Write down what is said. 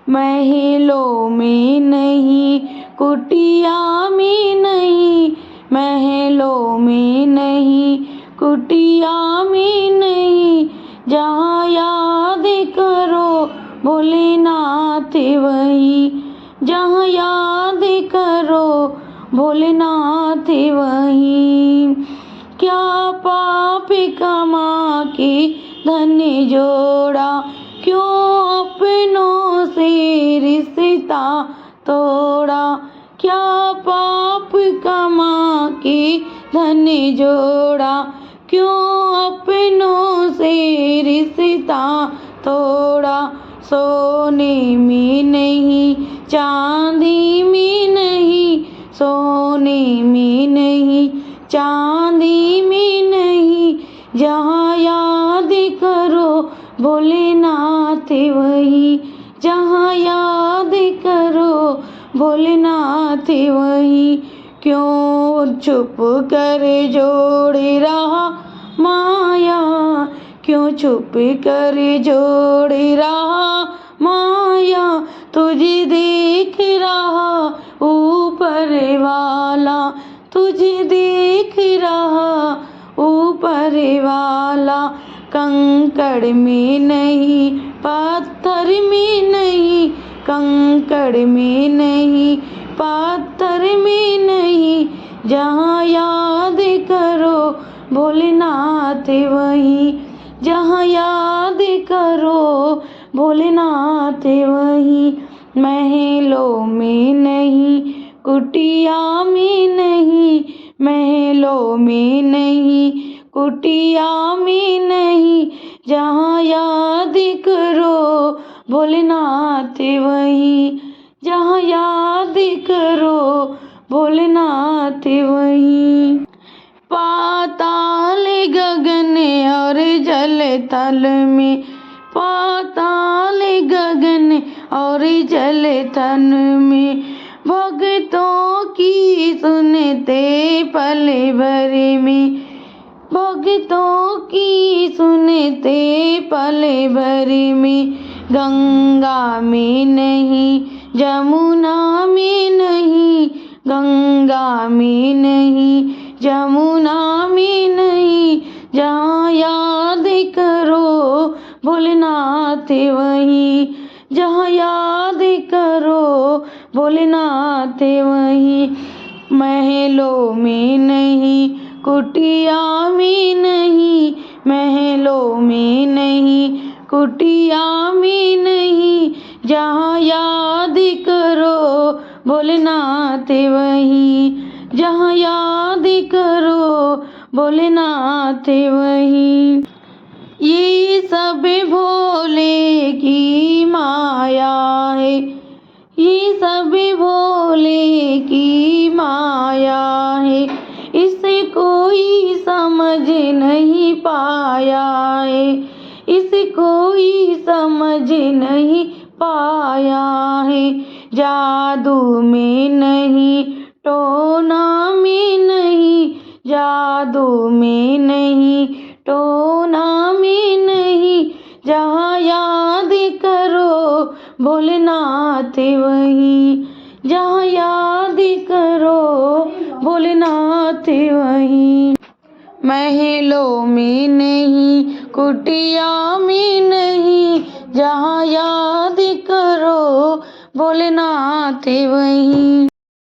महलों में नहीं, कुटिया में नहीं, महलों में नहीं, कुटिया में नहीं, जहाँ याद करो भोलेनाथ वहीं, जहाँ याद करो भोलेनाथ वहीं। क्या पाप कमा के धन जोड़ा, क्यों अपनों से रिश्ता तोड़ा। क्या पाप कमा के धन जोड़ा, क्यों अपनों से रिश्ता तोड़ा। सोने में नहीं, चांदी में नहीं, सोने में नहीं, चांदी में नहीं, जहाँ याद करो भोलेनाथ वहीं, जहाँ याद करो भोलेनाथ वहीं। क्यों छुप कर जोड़ रहा माया, क्यों छुप कर जोड़ रहा माया, तुझे देख रहा ऊपर वाला, तुझे देख रहा ऊपर वाला। कंकड़ में नहीं, पत्थर में नहीं, कंकड़ में नहीं, पत्थर में नहीं, जहाँ याद करो भोलेनाथ वहीं, जहाँ याद करो भोलेनाथ वहीं। महलों में नहीं, कुटिया में नहीं, महलों में नहीं, कुटिया में नहीं, जहाँ याद करो भोलेनाथ वहीं, जहाँ याद करो भोलेनाथ वहीं। पाताल गगन और जल तल में, पाताल गगन और जल तल में, भक्तों की सुनते पल भर में, भक्तों की सुनते पल भर में। गंगा में नहीं, जमुना में नहीं, गंगा में नहीं, जमुना में नहीं, जहाँ याद करो भोलेनाथ वहीं, जहाँ याद करो भोलेनाथ वहीं। महलों में नहीं, कुटिया में नहीं, महलों में नहीं, कुटिया में नहीं, जहाँ याद करो भोलेनाथ वहीं, जहाँ याद करो भोलेनाथ वहीं। ये सब भोले की माया है, ये सब भोले की माया है, इसे कोई समझ नहीं पाया है, इसे कोई समझ नहीं पाया है। जादू में नहीं, टोना में नहीं, जादू में नहीं, टोना में नहीं, जहाँ याद करो भोलेनाथ वहीं, जहाँ याद करो भोलेनाथ वहीं। महलों में नहीं, कुटिया में नहीं, जहाँ याद करो भोलेनाथ वहीं।